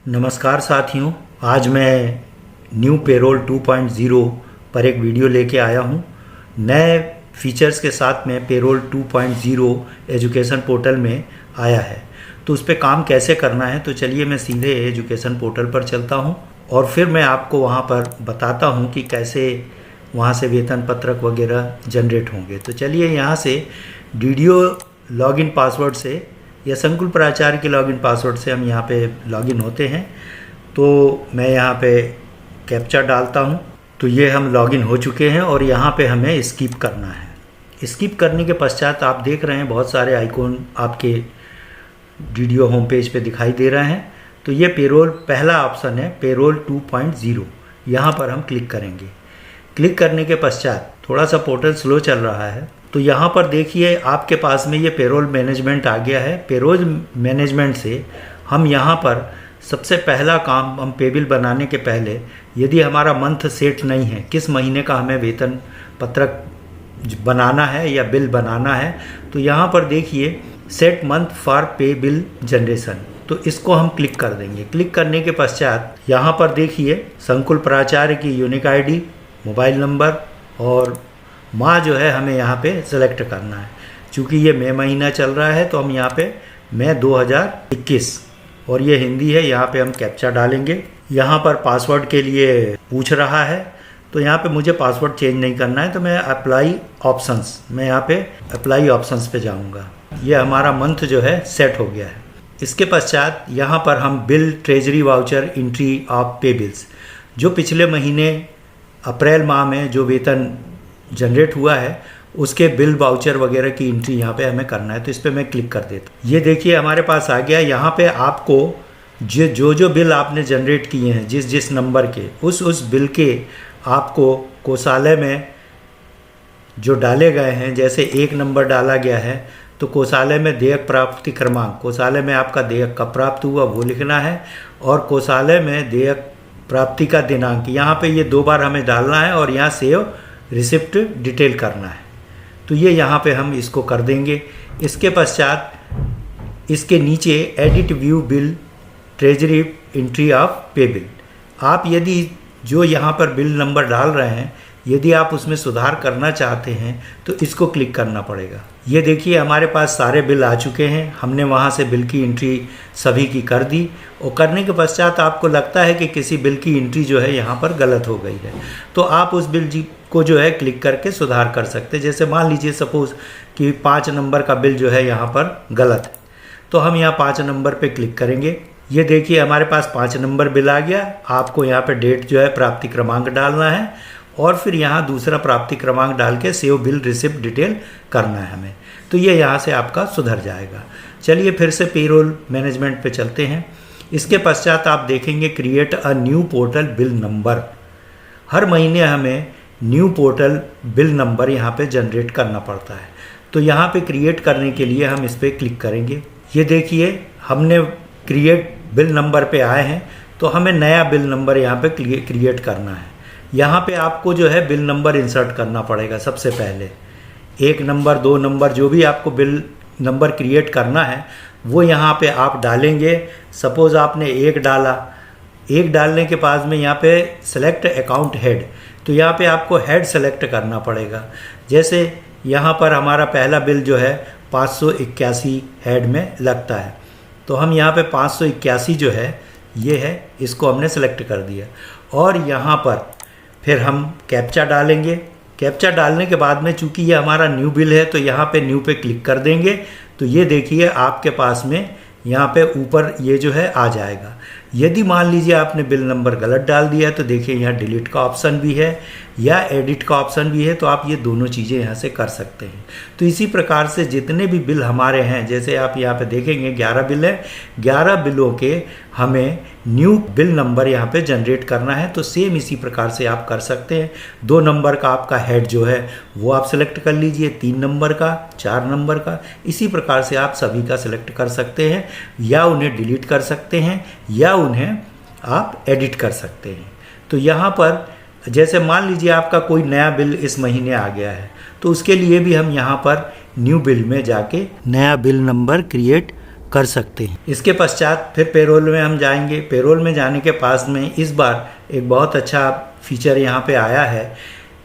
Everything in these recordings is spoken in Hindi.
नमस्कार साथियों, आज मैं न्यू पेरोल 2.0 पर एक वीडियो लेके आया हूँ। नए फीचर्स के साथ में पेरोल 2.0 एजुकेशन पोर्टल में आया है। तो उस पर काम कैसे करना है, तो चलिए मैं सीधे एजुकेशन पोर्टल पर चलता हूँ और फिर मैं आपको वहाँ पर बताता हूँ कि कैसे वहाँ से वेतन पत्रक वगैरह जनरेट होंगे। तो चलिए यहाँ से डीडीओ लॉगिन पासवर्ड से या संकुल प्राचार्य के लॉगिन पासवर्ड से हम यहाँ पे लॉगिन होते हैं। तो मैं यहाँ पे कैप्चा डालता हूँ। तो ये हम लॉगिन हो चुके हैं और यहाँ पे हमें स्किप करना है। स्किप करने के पश्चात आप देख रहे हैं बहुत सारे आइकॉन आपके डीडीओ होम पेज पे दिखाई दे रहे हैं। तो ये पेरोल पहला ऑप्शन है, पेरोल 2.0। यहाँ पर हम क्लिक करेंगे। क्लिक करने के पश्चात थोड़ा सा पोर्टल स्लो चल रहा है, तो यहाँ पर देखिए आपके पास में ये पेरोल मैनेजमेंट आ गया है। पेरोल मैनेजमेंट से हम यहाँ पर सबसे पहला काम, हम पे बिल बनाने के पहले यदि हमारा मंथ सेट नहीं है, किस महीने का हमें वेतन पत्रक बनाना है या बिल बनाना है, तो यहाँ पर देखिए सेट मंथ फॉर पे बिल जनरेशन, तो इसको हम क्लिक कर देंगे। क्लिक करने के पश्चात यहाँ पर देखिए संकुल प्राचार्य की यूनिक आईडी, मोबाइल नंबर और माह जो है हमें यहाँ पे सेलेक्ट करना है। चूँकि ये मई महीना चल रहा है तो हम यहाँ पे मई 2021 और ये हिंदी है, यहाँ पे हम कैप्चा डालेंगे। यहाँ पर पासवर्ड के लिए पूछ रहा है, तो यहाँ पे मुझे पासवर्ड चेंज नहीं करना है, तो मैं अप्लाई ऑप्शंस, मैं यहाँ पे अप्लाई ऑप्शंस पे जाऊँगा। ये हमारा मंथ जो है सेट हो गया है। इसके पश्चात यहाँ पर हम bill treasury voucher entry of पे बिल्स, जो पिछले महीने अप्रैल माह में जो वेतन जनरेट हुआ है उसके बिल वाउचर वगैरह की एंट्री यहाँ पे हमें करना है। तो इस पर मैं क्लिक कर देता हूँ। ये देखिए हमारे पास आ गया। यहाँ पे आपको जो बिल आपने जनरेट किए हैं, जिस नंबर के, उस बिल के आपको कोषालय में जो डाले गए हैं, जैसे 1 नंबर डाला गया है तो कोषालय में देयक प्राप्ति क्रमांक, कोषालय में आपका देयक कब प्राप्त हुआ वो लिखना है, और कोषालय में देयक प्राप्ति का दिनांक यहाँ पे ये 2 बार हमें डालना है और यहाँ सेव रिसिप्ट डिटेल करना है। तो ये यहाँ पे हम इसको कर देंगे। इसके पश्चात इसके नीचे edit view bill treasury entry of पे बिल, आप यदि जो यहाँ पर बिल नंबर डाल रहे हैं यदि आप उसमें सुधार करना चाहते हैं तो इसको क्लिक करना पड़ेगा। ये देखिए हमारे पास सारे बिल आ चुके हैं। हमने वहाँ से बिल की एंट्री सभी की कर दी, और करने के पश्चात आपको लगता है कि किसी बिल की एंट्री जो है यहाँ पर गलत हो गई है, तो आप उस बिल को जो है क्लिक करके सुधार कर सकते हैं। जैसे मान लीजिए सपोज़ कि 5 नंबर का बिल जो है यहाँ पर गलत है, तो हम यहाँ 5 नंबर पे क्लिक करेंगे। ये देखिए हमारे पास 5 नंबर बिल आ गया। आपको यहाँ पे डेट जो है प्राप्ति क्रमांक डालना है और फिर यहाँ दूसरा प्राप्ति क्रमांक डाल के सेव बिल रिसिप्ट डिटेल करना है हमें। तो ये यहाँ से आपका सुधर जाएगा। चलिए फिर से पेरोल मैनेजमेंट पे चलते हैं। इसके पश्चात आप देखेंगे create a new portal bill number. हर महीने हमें न्यू पोर्टल बिल नंबर यहाँ पे जनरेट करना पड़ता है। तो यहाँ पे क्रिएट करने के लिए हम इस पर क्लिक करेंगे। ये देखिए हमने क्रिएट बिल नंबर पे आए हैं, तो हमें नया बिल नंबर यहाँ पे क्रिएट करना है। यहाँ पे आपको जो है बिल नंबर इंसर्ट करना पड़ेगा। सबसे पहले 1 नंबर 2 नंबर जो भी आपको बिल नंबर क्रिएट करना है वो यहाँ पे आप डालेंगे। सपोज़ आपने 1 डाला, 1 डालने के बाद में यहाँ पे सेलेक्ट अकाउंट हेड, तो यहाँ पे आपको हेड सेलेक्ट करना पड़ेगा। जैसे यहाँ पर हमारा पहला बिल जो है 581 हेड में लगता है, तो हम यहाँ पे 581 जो है ये है, इसको हमने सेलेक्ट कर दिया। और यहाँ पर फिर हम कैप्चा डालेंगे। कैप्चा डालने के बाद में चूँकि ये हमारा न्यू बिल है तो यहाँ पे न्यू पे क्लिक कर देंगे। तो ये देखिए आपके पास में यहाँ पे ऊपर ये जो है आ जाएगा। यदि मान लीजिए आपने बिल नंबर गलत डाल दिया है तो देखिए यहाँ डिलीट का ऑप्शन भी है या एडिट का ऑप्शन भी है, तो आप ये दोनों चीज़ें यहाँ से कर सकते हैं। तो इसी प्रकार से जितने भी बिल हमारे हैं, जैसे आप यहाँ पे देखेंगे 11 बिल है, 11 बिलों के हमें न्यू बिल नंबर यहाँ पे जनरेट करना है। तो सेम इसी प्रकार से आप कर सकते हैं। 2 नंबर का आपका हेड जो है वो आप सेलेक्ट कर लीजिए, 3 नंबर का, 4 नंबर का, इसी प्रकार से आप सभी का सिलेक्ट कर सकते हैं, या उन्हें डिलीट कर सकते हैं या उन्हें आप एडिट कर सकते हैं। तो यहाँ पर जैसे मान लीजिए आपका कोई नया बिल इस महीने आ गया है, तो उसके लिए भी हम यहाँ पर न्यू बिल में जाके नया बिल नंबर क्रिएट कर सकते हैं। इसके पश्चात फिर पेरोल में हम जाएंगे। पेरोल में जाने के पास में इस बार एक बहुत अच्छा फीचर यहाँ पे आया है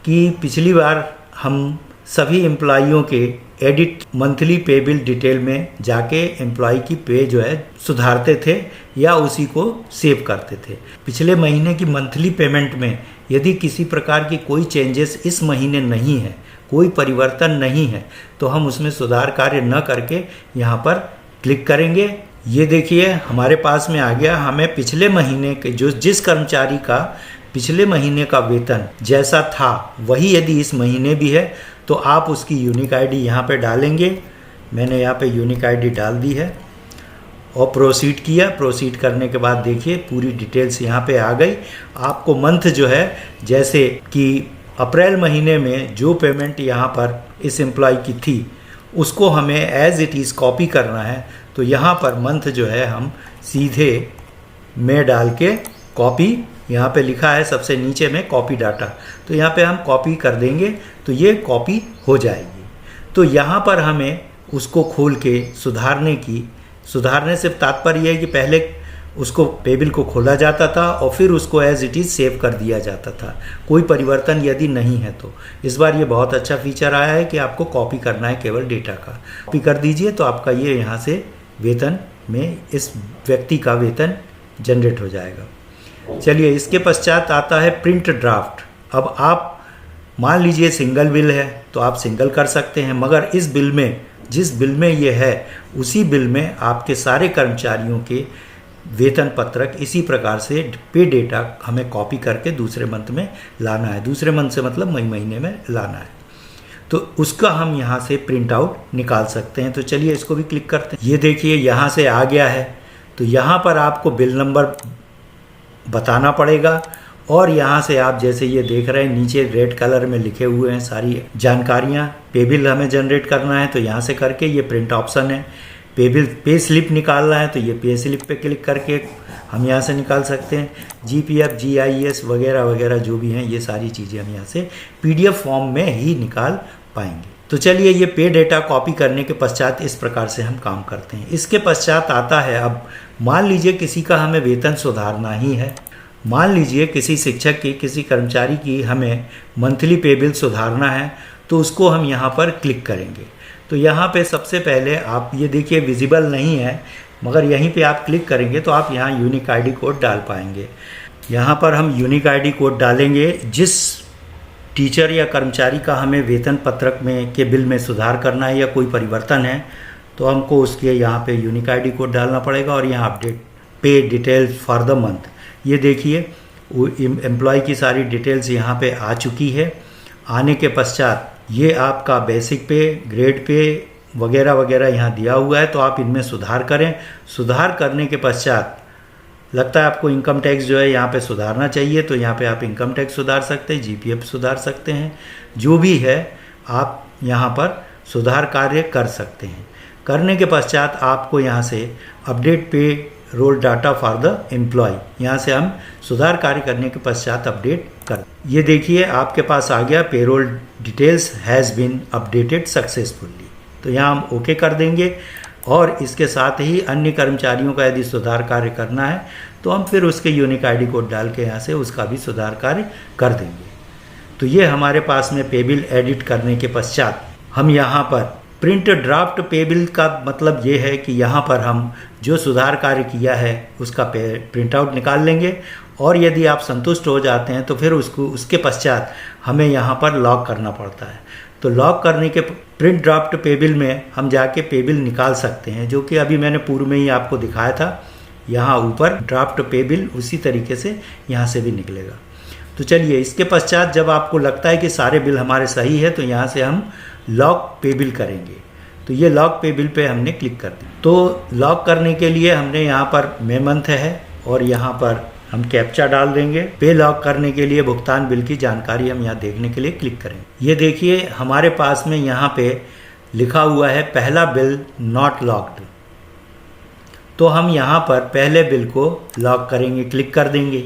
कि पिछली बार हम सभी एम्प्लॉइयों के एडिट मंथली पे बिल डिटेल में जाके एम्प्लॉय की पे जो है सुधारते थे या उसी को सेव करते थे। पिछले महीने की मंथली पेमेंट में यदि किसी प्रकार की कोई चेंजेस इस महीने नहीं है, कोई परिवर्तन नहीं है, तो हम उसमें सुधार कार्य न करके यहाँ पर क्लिक करेंगे। ये देखिए हमारे पास में आ गया। हमें पिछले महीने के जिस कर्मचारी का पिछले महीने का वेतन जैसा था वही यदि इस महीने भी है तो आप उसकी यूनिक आईडी यहाँ पे डालेंगे। मैंने यहाँ पे यूनिक आईडी डाल दी है और प्रोसीड किया। प्रोसीड करने के बाद देखिए पूरी डिटेल्स यहाँ पे आ गई। आपको मंथ जो है, जैसे कि अप्रैल महीने में जो पेमेंट यहाँ पर इस एम्प्लॉय की थी उसको हमें एज इट इज़ कॉपी करना है। तो यहाँ पर मंथ जो है हम सीधे में डाल के कॉपी, यहाँ पे लिखा है सबसे नीचे में कॉपी डाटा, तो यहाँ पे हम कॉपी कर देंगे तो ये कॉपी हो जाएगी। तो यहाँ पर हमें उसको खोल के सुधारने से तात्पर्य है कि पहले उसको पेबिल को खोला जाता था और फिर उसको एज इट इज़ सेव कर दिया जाता था, कोई परिवर्तन यदि नहीं है तो। इस बार ये बहुत अच्छा फीचर आया है कि आपको कॉपी करना है केवल डेटा का। कॉपी कर दीजिए तो आपका ये यहाँ से वेतन में इस व्यक्ति का वेतन जनरेट हो जाएगा। चलिए इसके पश्चात आता है प्रिंट ड्राफ्ट। अब आप मान लीजिए सिंगल बिल है तो आप सिंगल कर सकते हैं, मगर इस बिल में, जिस बिल में ये है उसी बिल में आपके सारे कर्मचारियों के वेतन पत्रक इसी प्रकार से पे डेटा हमें कॉपी करके दूसरे मंथ में लाना है। दूसरे मंथ से मतलब मई महीने में लाना है, तो उसका हम यहाँ से प्रिंट आउट निकाल सकते हैं। तो चलिए इसको भी क्लिक करते हैं। ये देखिए यहाँ से आ गया है। तो यहाँ पर आपको बिल नंबर बताना पड़ेगा और यहाँ से आप जैसे ये देख रहे हैं नीचे रेड कलर में लिखे हुए हैं सारी जानकारियाँ। पे बिल हमें जनरेट करना है तो यहाँ से करके ये प्रिंट ऑप्शन है। पे बिल पे स्लिप निकालना है तो ये पे स्लिप पे क्लिक करके हम यहाँ से निकाल सकते हैं। GPF GIS वगैरह वगैरह जो भी हैं ये सारी चीज़ें हम यहाँ से PDF फॉर्म में ही निकाल पाएंगे। तो चलिए ये पे डेटा कॉपी करने के पश्चात इस प्रकार से हम काम करते हैं। इसके पश्चात आता है, अब मान लीजिए किसी का हमें वेतन सुधारना ही है। मान लीजिए किसी शिक्षक की, किसी कर्मचारी की हमें मंथली पे बिल सुधारना है, तो उसको हम यहाँ पर क्लिक करेंगे। तो यहाँ पे सबसे पहले आप ये देखिए विजिबल नहीं है, मगर यहीं पे आप क्लिक करेंगे तो आप यहाँ यूनिक आईडी कोड डाल पाएंगे। यहाँ पर हम यूनिक आईडी कोड डालेंगे। जिस टीचर या कर्मचारी का हमें वेतन पत्रक में के बिल में सुधार करना है या कोई परिवर्तन है तो हमको उसके यहाँ पे यूनिक आईडी कोड डालना पड़ेगा और यहाँ अपडेट पे डिटेल्स फॉर द मंथ। ये देखिए एम्प्लॉय की सारी डिटेल्स यहाँ पे आ चुकी है। आने के पश्चात ये आपका बेसिक पे, ग्रेड पे वगैरह वगैरह यहाँ दिया हुआ है, तो आप इनमें सुधार करें। सुधार करने के पश्चात लगता है आपको इनकम टैक्स जो है यहाँ पे सुधारना चाहिए, तो यहाँ पे आप इनकम टैक्स सुधार सकते हैं, GPF सुधार सकते हैं, जो भी है आप यहाँ पर सुधार कार्य कर सकते हैं। करने के पश्चात आपको यहाँ से update payroll data for the employ, यहाँ से हम सुधार कार्य करने के पश्चात अपडेट कर। ये देखिए आपके पास आ गया payroll details has been updated successfully. तो यहाँ हम ओके कर देंगे और इसके साथ ही अन्य कर्मचारियों का यदि सुधार कार्य करना है तो हम फिर उसके यूनिक आईडी कोड डाल के यहाँ से उसका भी सुधार कार्य कर देंगे। तो ये हमारे पास में पे बिल एडिट करने के पश्चात हम यहाँ पर प्रिंट ड्राफ्ट पे बिल का मतलब ये है कि यहाँ पर हम जो सुधार कार्य किया है उसका प्रिंट आउट निकाल लेंगे और यदि आप संतुष्ट हो जाते हैं तो फिर उसके पश्चात हमें यहाँ पर लॉक करना पड़ता है। तो लॉक करने के प्रिंट ड्राफ्ट पे बिल में हम जाके पे बिल निकाल सकते हैं, जो कि अभी मैंने पूर्व में ही आपको दिखाया था। यहाँ ऊपर ड्राफ्ट पे बिल उसी तरीके से यहाँ से भी निकलेगा। तो चलिए इसके पश्चात जब आपको लगता है कि सारे बिल हमारे सही है तो यहाँ से हम लॉक पे बिल करेंगे। तो ये लॉक पे बिल पे हमने क्लिक कर दिया। तो लॉक करने के लिए हमने यहाँ पर मे मंथ है और यहाँ पर हम कैप्चा डाल देंगे। पे लॉक करने के लिए भुगतान बिल की जानकारी हम यहाँ देखने के लिए क्लिक करेंगे। ये देखिए हमारे पास में यहाँ पे लिखा हुआ है पहला बिल नॉट लॉक्ड। तो हम यहाँ पर पहले बिल को लॉक करेंगे, क्लिक कर देंगे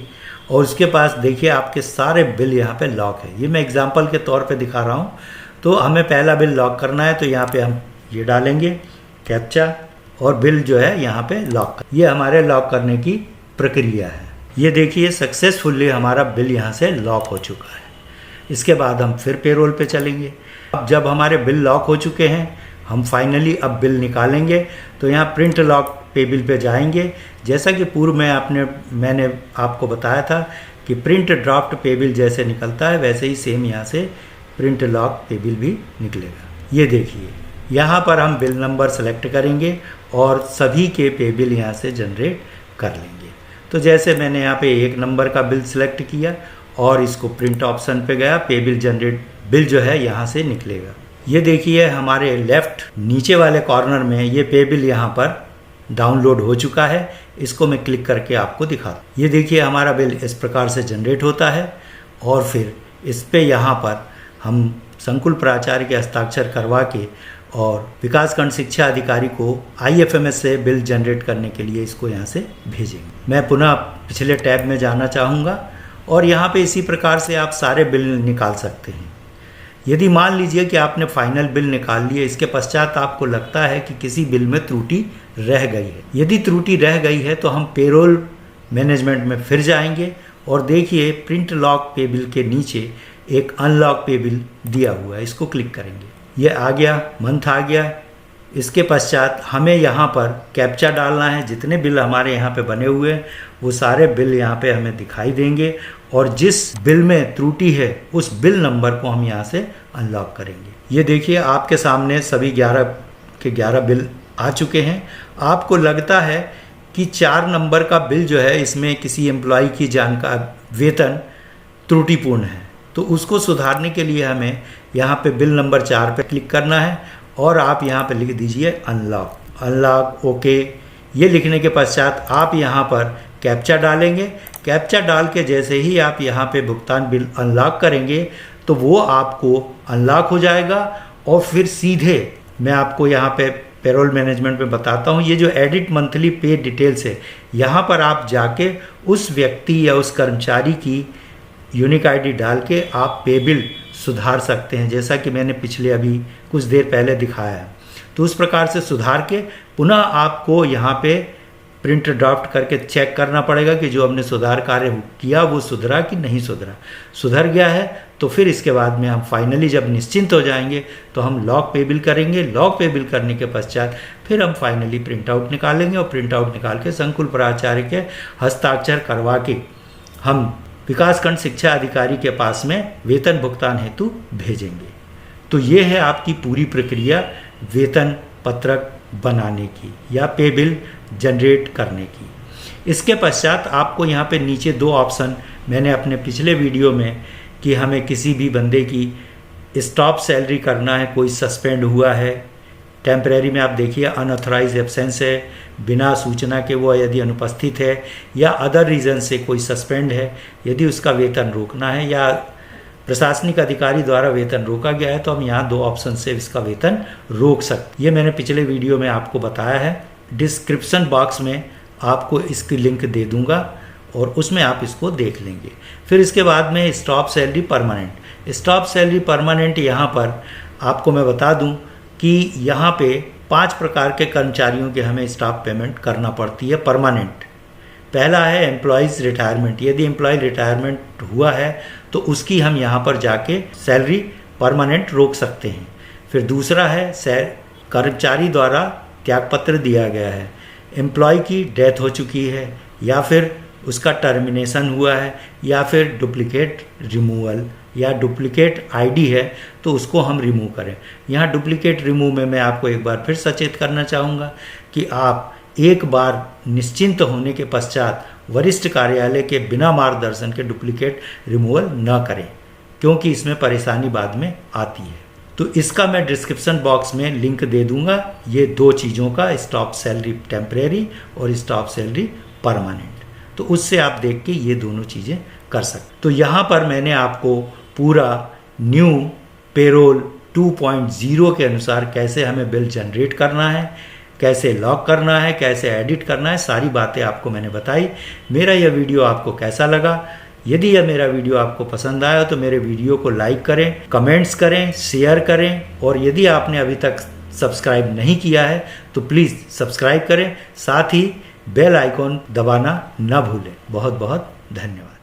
और उसके पास देखिए आपके सारे बिल यहाँ पे लॉक है। ये मैं एग्जांपल के तौर पे दिखा रहा हूँ। तो हमें पहला बिल लॉक करना है तो यहाँ पे हम ये डालेंगे कैप्चा और बिल जो है यहाँ पे लॉक कर। ये हमारे लॉक करने की प्रक्रिया है। ये देखिए सक्सेसफुली हमारा बिल यहाँ से लॉक हो चुका है। इसके बाद हम फिर पेरोल पे चलेंगे। अब जब हमारे बिल लॉक हो चुके हैं, हम फाइनली अब बिल निकालेंगे। तो यहाँ प्रिंट लॉक पे बिल पे जाएंगे। जैसा कि पूर्व में मैंने आपको बताया था कि प्रिंट ड्राफ्ट पे बिल जैसे निकलता है, वैसे ही सेम यहाँ से प्रिंट लॉक पे बिल भी निकलेगा। ये देखिए यहाँ पर हम बिल नंबर सेलेक्ट करेंगे और सभी के पे बिल यहाँ से जनरेट कर लेंगे। तो जैसे मैंने यहाँ पे 1 नंबर का बिल सिलेक्ट किया और इसको प्रिंट ऑप्शन पे गया, पे बिल जनरेट बिल जो है यहाँ से निकलेगा। ये देखिए हमारे लेफ्ट नीचे वाले कॉर्नर में ये पे बिल यहाँ पर डाउनलोड हो चुका है। इसको मैं क्लिक करके आपको दिखाता हूँ। ये देखिए हमारा बिल इस प्रकार से जनरेट होता है और फिर इस पे यहाँ पर हम संकुल प्राचार्य के हस्ताक्षर करवा के और विकासखंड शिक्षा अधिकारी को IFMS से बिल जनरेट करने के लिए इसको यहाँ से भेजेंगे। मैं पुनः पिछले टैब में जाना चाहूँगा और यहाँ पे इसी प्रकार से आप सारे बिल निकाल सकते हैं। यदि मान लीजिए कि आपने फाइनल बिल निकाल लिए, इसके पश्चात आपको लगता है कि किसी बिल में त्रुटि रह गई है। यदि त्रुटि रह गई है तो हम पेरोल मैनेजमेंट में फिर जाएंगे और देखिए प्रिंट लॉक पे बिल के नीचे एक अनलॉक पे बिल दिया हुआ है। इसको क्लिक करेंगे, ये आ गया, मंथ आ गया। इसके पश्चात हमें यहाँ पर कैप्चा डालना है। जितने बिल हमारे यहाँ पे बने हुए हैं वो सारे बिल यहाँ पे हमें दिखाई देंगे और जिस बिल में त्रुटि है उस बिल नंबर को हम यहाँ से अनलॉक करेंगे। ये देखिए आपके सामने सभी 11 के 11 बिल आ चुके हैं। आपको लगता है कि 4 नंबर का बिल जो है इसमें किसी एम्प्लॉय की जानकारी वेतन त्रुटिपूर्ण है, तो उसको सुधारने के लिए हमें यहाँ पे बिल नंबर 4 पे क्लिक करना है और आप यहाँ पे लिख दीजिए अनलॉक ओके। ये लिखने के पश्चात आप यहाँ पर कैप्चा डालेंगे। कैप्चा डाल के जैसे ही आप यहाँ पे भुगतान बिल अनलॉक करेंगे तो वो आपको अनलॉक हो जाएगा और फिर सीधे मैं आपको यहाँ पे पेरोल मैनेजमेंट में बताता हूँ। ये जो एडिट मंथली पे डिटेल्स है, यहाँ पर आप जाके उस व्यक्ति या उस कर्मचारी की यूनिक ID डाल के आप पे बिल सुधार सकते हैं, जैसा कि मैंने पिछले अभी कुछ देर पहले दिखाया है। तो उस प्रकार से सुधार के पुनः आपको यहाँ पे प्रिंट ड्राफ्ट करके चेक करना पड़ेगा कि जो हमने सुधार कार्य किया वो सुधरा कि नहीं सुधरा। सुधर गया है तो फिर इसके बाद में हम फाइनली जब निश्चिंत हो जाएंगे तो हम लॉक पे बिल करेंगे। लॉक पे बिल करने के पश्चात फिर हम फाइनली प्रिंट आउट निकालेंगे और प्रिंट आउट निकाल के संकुल प्राचार्य के हस्ताक्षर करवा के हम विकासखंड शिक्षा अधिकारी के पास में वेतन भुगतान हेतु भेजेंगे। तो ये है आपकी पूरी प्रक्रिया वेतन पत्रक बनाने की या पे बिल जनरेट करने की। इसके पश्चात आपको यहाँ पे नीचे 2 ऑप्शन मैंने अपने पिछले वीडियो में कि हमें किसी भी बंदे की स्टॉप सैलरी करना है, कोई सस्पेंड हुआ है टेम्परेरी में, आप देखिए अनऑथराइज एब्सेंस है, बिना सूचना के वो यदि अनुपस्थित है या अदर रीज़न से कोई सस्पेंड है, यदि उसका वेतन रोकना है या प्रशासनिक अधिकारी द्वारा वेतन रोका गया है तो हम यहाँ 2 ऑप्शन से इसका वेतन रोक सकते। ये मैंने पिछले वीडियो में आपको बताया है। डिस्क्रिप्शन बॉक्स में आपको इसकी लिंक दे दूंगा और उसमें आप इसको देख लेंगे। फिर इसके बाद में stop salary permanent. Stop salary permanent यहाँ पर आपको मैं बता दूं कि यहाँ पे 5 प्रकार के कर्मचारियों के हमें स्टाफ पेमेंट करना पड़ती है परमानेंट। पहला है एम्प्लॉयज़ रिटायरमेंट। यदि एम्प्लॉय रिटायरमेंट हुआ है तो उसकी हम यहाँ पर जाके सैलरी परमानेंट रोक सकते हैं। फिर दूसरा है कर्मचारी द्वारा त्यागपत्र दिया गया है, एम्प्लॉय की डेथ हो चुकी है या फिर उसका टर्मिनेशन हुआ है या फिर डुप्लीकेट रिमूवल या डुप्लीकेट ID है तो उसको हम रिमूव करें। यहाँ डुप्लीकेट रिमूव में मैं आपको एक बार फिर सचेत करना चाहूँगा कि आप एक बार निश्चिंत होने के पश्चात वरिष्ठ कार्यालय के बिना मार्गदर्शन के डुप्लीकेट रिमूवल न करें, क्योंकि इसमें परेशानी बाद में आती है। तो इसका मैं डिस्क्रिप्शन बॉक्स में लिंक दे दूंगा, ये 2 चीज़ों का, स्टॉप सैलरी टेम्परेरी और स्टॉप सैलरी परमानेंट। तो उससे आप देख के ये दोनों चीज़ें कर सकते। तो यहाँ पर मैंने आपको पूरा न्यू पेरोल 2.0 के अनुसार कैसे हमें बिल जनरेट करना है, कैसे लॉक करना है, कैसे एडिट करना है, सारी बातें आपको मैंने बताई। मेरा यह वीडियो आपको कैसा लगा? यदि यह मेरा वीडियो आपको पसंद आया तो मेरे वीडियो को लाइक करें, कमेंट्स करें, शेयर करें और यदि आपने अभी तक सब्सक्राइब नहीं किया है तो प्लीज़ सब्सक्राइब करें, साथ ही बेल आइकॉन दबाना ना भूलें। बहुत बहुत धन्यवाद।